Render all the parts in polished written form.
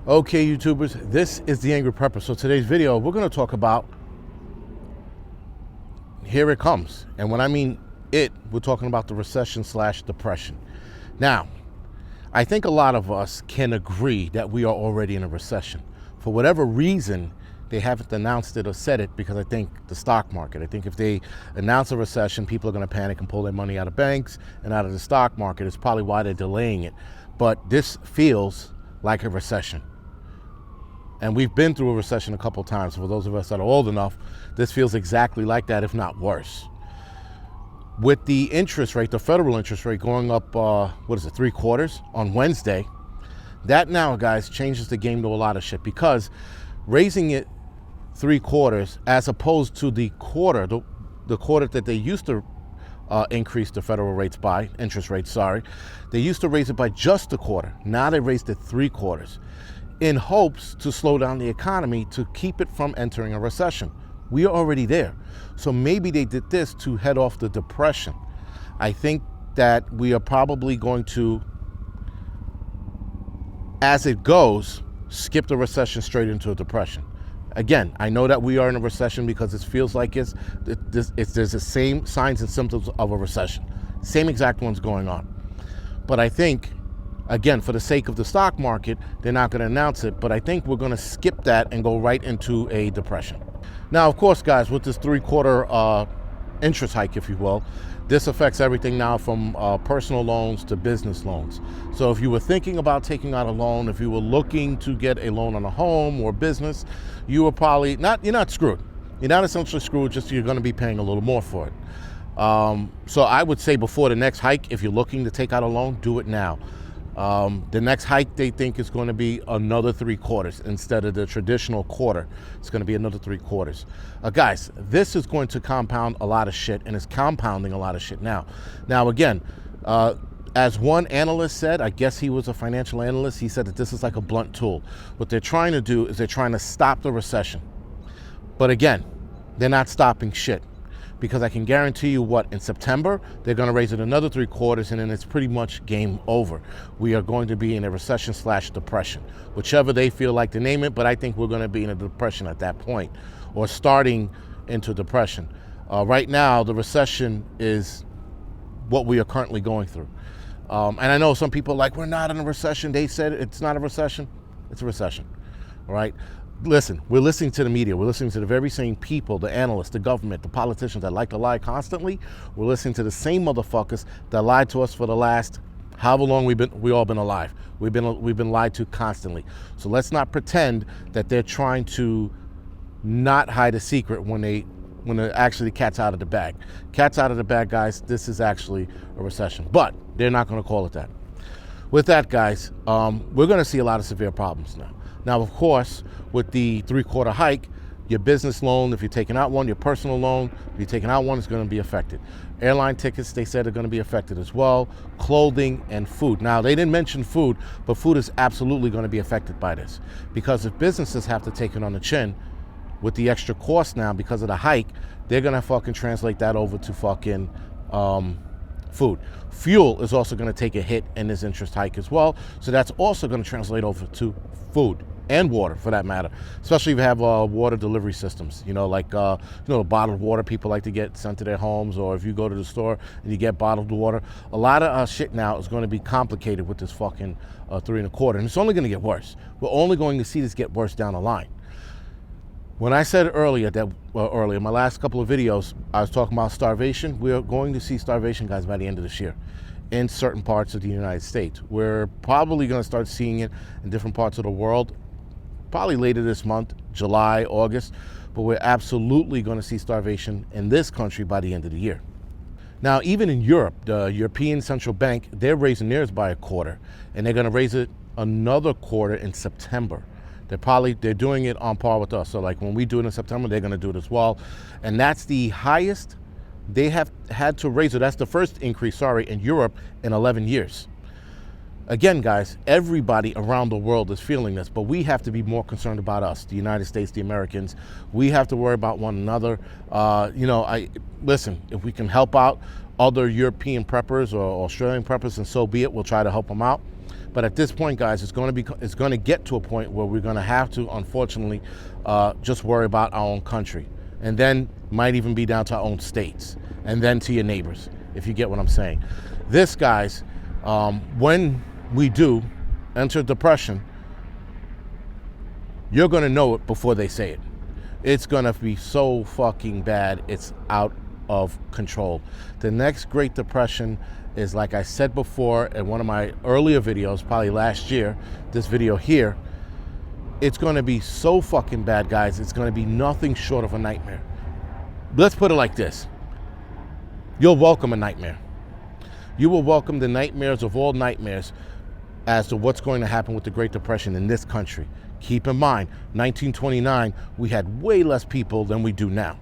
Okay, YouTubers, this is the Angry Prepper. So today's video, we're going to talk about here it comes. And when I mean it, we're talking about the recession / depression. Now, I think a lot of us can agree that we are already in a recession. For whatever reason, they haven't announced it or said it, because I think the stock market, I think if they announce a recession, people are going to panic and pull their money out of banks and out of the stock market. It's probably why they're delaying it. But this feels like a recession. And we've been through a recession a couple of times. For those of us that are old enough, this feels exactly like that, if not worse. With the interest rate, the federal interest rate going up, 3/4 on Wednesday, that now, guys, changes the game to a lot of shit, because raising it 3/4 as opposed to the quarter, the quarter that they used to increase the federal rates by, interest rates, sorry. They used to raise it by just a quarter. Now they raised it 3/4 in hopes to slow down the economy, to keep it from entering a recession. We are already there. So maybe they did this to head off the depression. I think that we are probably going to, as it goes, skip the recession straight into a depression. Again, I know that we are in a recession because it feels like there's the same signs and symptoms of a recession. Same exact ones going on. But I think, again, for the sake of the stock market, they're not going to announce it, but I think we're going to skip that and go right into a depression. Now, of course, guys, with this 3/4 interest hike, if you will, this affects everything now from personal loans to business loans. So if you were thinking about taking out a loan, if you were looking to get a loan on a home or business, you were probably you're not screwed. You're not essentially screwed, just you're going to be paying a little more for it. So I would say before the next hike, if you're looking to take out a loan, do it now. The next hike, they think, is going to be another 3/4 instead of the traditional quarter. It's going to be another 3/4. Guys, this is going to compound a lot of shit, and it's compounding a lot of shit now. Now, again, as one analyst said, I guess he was a financial analyst, he said that this is like a blunt tool. What they're trying to do is they're trying to stop the recession. But again, they're not stopping shit. Because I can guarantee you in September, they're going to raise it another 3/4, and then it's pretty much game over. We are going to be in a recession / depression, whichever they feel like to name it, but I think we're going to be in a depression at that point, or starting into depression. Right now, the recession is what we are currently going through. And I know some people are like, we're not in a recession. They said it's not a recession. It's a recession, all right? Listen, we're listening to the media. We're listening to the very same people, the analysts, the government, the politicians that like to lie constantly. We're listening to the same motherfuckers that lied to us for the last however long we all been alive. We've been lied to constantly. So let's not pretend that they're trying to not hide a secret when they're actually cat's out of the bag. Cat's out of the bag, guys. This is actually a recession, but they're not going to call it that. With that, guys, we're going to see a lot of severe problems now. Now, of course, with the 3/4 hike, your business loan, if you're taking out one, your personal loan, if you're taking out one, is going to be affected. Airline tickets, they said, are going to be affected as well. Clothing and food. Now, they didn't mention food, but food is absolutely going to be affected by this. Because if businesses have to take it on the chin with the extra cost now because of the hike, they're going to fucking translate that over to fucking food. Fuel is also going to take a hit in this interest hike as well. So that's also going to translate over to food and water, for that matter, especially if you have water delivery systems, like the bottled water people like to get sent to their homes, or if you go to the store and you get bottled water. A lot of shit now is going to be complicated with this fucking 3/4, and it's only going to get worse. We're only going to see this get worse down the line. When I said earlier in my last couple of videos, I was talking about starvation. We are going to see starvation, guys, by the end of this year in certain parts of the United States. We're probably going to start seeing it in different parts of the world, probably later this month, July, August, but we're absolutely going to see starvation in this country by the end of the year. Now, even in Europe, the European Central Bank, they're raising theirs by 1/4, and they're going to raise it another 1/4 in September. They're doing it on par with us. So like when we do it in September, they're going to do it as well. And that's the highest they have had to raise it. That's the first increase, in Europe in 11 years. Again, guys, everybody around the world is feeling this, but we have to be more concerned about us, the United States, the Americans. We have to worry about one another. Listen, if we can help out other European preppers or Australian preppers, and so be it, we'll try to help them out. But at this point, guys, it's going to get to a point where we're going to have to, unfortunately, just worry about our own country, and then might even be down to our own states, and then to your neighbors, if you get what I'm saying. This, guys, when we do enter depression, you're going to know it before they say it. It's going to be so fucking bad, it's out of control. The next Great Depression is, like I said before in one of my earlier videos, probably last year, this video here, it's going to be so fucking bad, guys. It's going to be nothing short of a nightmare. Let's put it like this. You'll welcome a nightmare. You will welcome the nightmares of all nightmares as to what's going to happen with the Great Depression in this country. Keep in mind, 1929, we had way less people than we do now.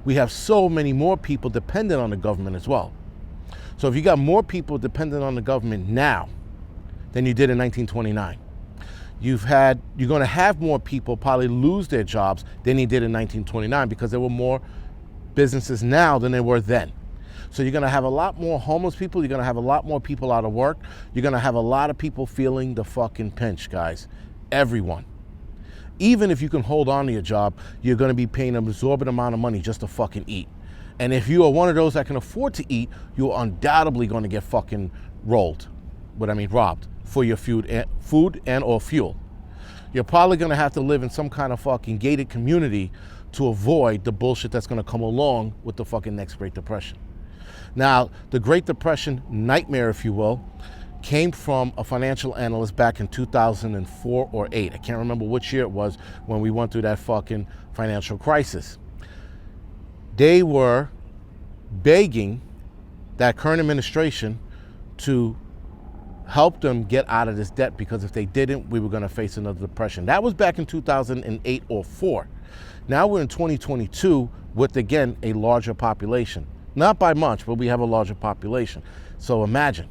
We have so many more people dependent on the government as well. So if you got more people dependent on the government now than you did in 1929, you're going to have more people probably lose their jobs than you did in 1929, because there were more businesses now than there were then. So you're going to have a lot more homeless people. You're going to have a lot more people out of work. You're going to have a lot of people feeling the fucking pinch, guys. Everyone. Even if you can hold on to your job, you're going to be paying an exorbitant amount of money just to fucking eat. And if you are one of those that can afford to eat, you're undoubtedly going to get fucking robbed for your food and or fuel. You're probably going to have to live in some kind of fucking gated community to avoid the bullshit that's going to come along with the fucking next Great Depression. Now, the Great Depression nightmare, if you will, came from a financial analyst back in 2004 or 8. I can't remember which year it was when we went through that fucking financial crisis. They were begging that current administration to help them get out of this debt, because if they didn't, we were going to face another depression. That was back in 2008 or 4. Now we're in 2022 with, again, a larger population. Not by much, but we have a larger population. So imagine,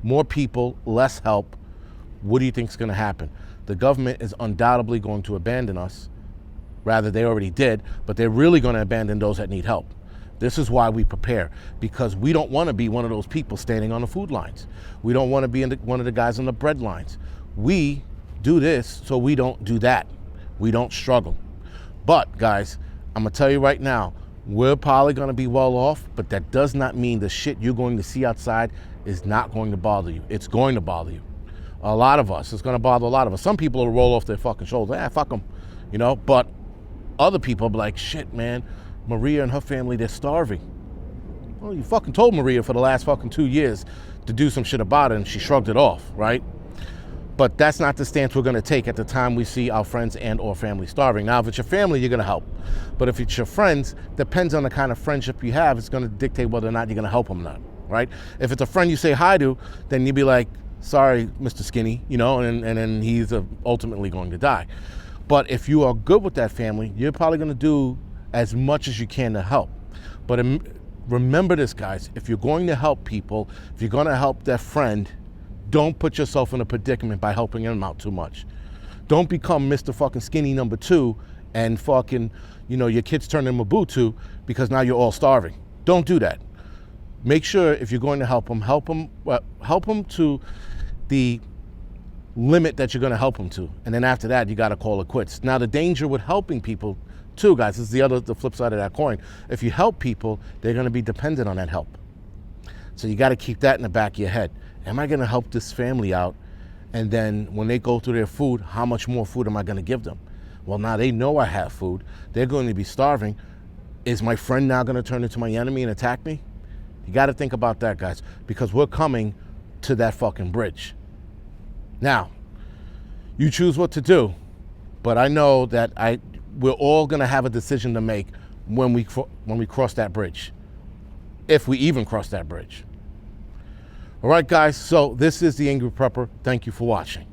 more people, less help. What do you think is going to happen? The government is undoubtedly going to abandon us. Rather, they already did, but they're really going to abandon those that need help. This is why we prepare, because we don't want to be one of those people standing on the food lines. We don't want to be one of the guys on the bread lines. We do this so we don't do that. We don't struggle. But, guys, I'm going to tell you right now, we're probably going to be well off, but that does not mean the shit you're going to see outside is not going to bother you. It's going to bother you. A lot of us. It's going to bother a lot of us. Some people will roll off their fucking shoulders. Fuck them. But other people will be like, shit, man, Maria and her family, they're starving. Well, you fucking told Maria for the last fucking 2 years to do some shit about it, and she shrugged it off, right? But that's not the stance we're going to take at the time we see our friends and or family starving. Now, if it's your family, you're going to help. But if it's your friends, depends on the kind of friendship you have. It's going to dictate whether or not you're going to help them or not, right? If it's a friend you say hi to, then you'd be like, sorry, Mr. Skinny, and then he's ultimately going to die. But if you are good with that family, you're probably going to do as much as you can to help. But remember this, guys. If you're going to help people, if you're going to help that friend, don't put yourself in a predicament by helping them out too much. Don't become Mr. fucking Skinny number 2 and fucking, your kids turn into Mobutu because now you're all starving. Don't do that. Make sure if you're going to help them to the limit that you're going to help them to. And then after that, you got to call it quits. Now, the danger with helping people too, guys, is the flip side of that coin. If you help people, they're going to be dependent on that help. So you got to keep that in the back of your head. Am I going to help this family out? And then when they go through their food, how much more food am I going to give them? Well, now they know I have food. They're going to be starving. Is my friend now going to turn into my enemy and attack me? You got to think about that, guys, because we're coming to that fucking bridge. Now, you choose what to do, but I know that we're all going to have a decision to make when we cross that bridge, if we even cross that bridge. All right, guys, so this is The Angry Prepper. Thank you for watching.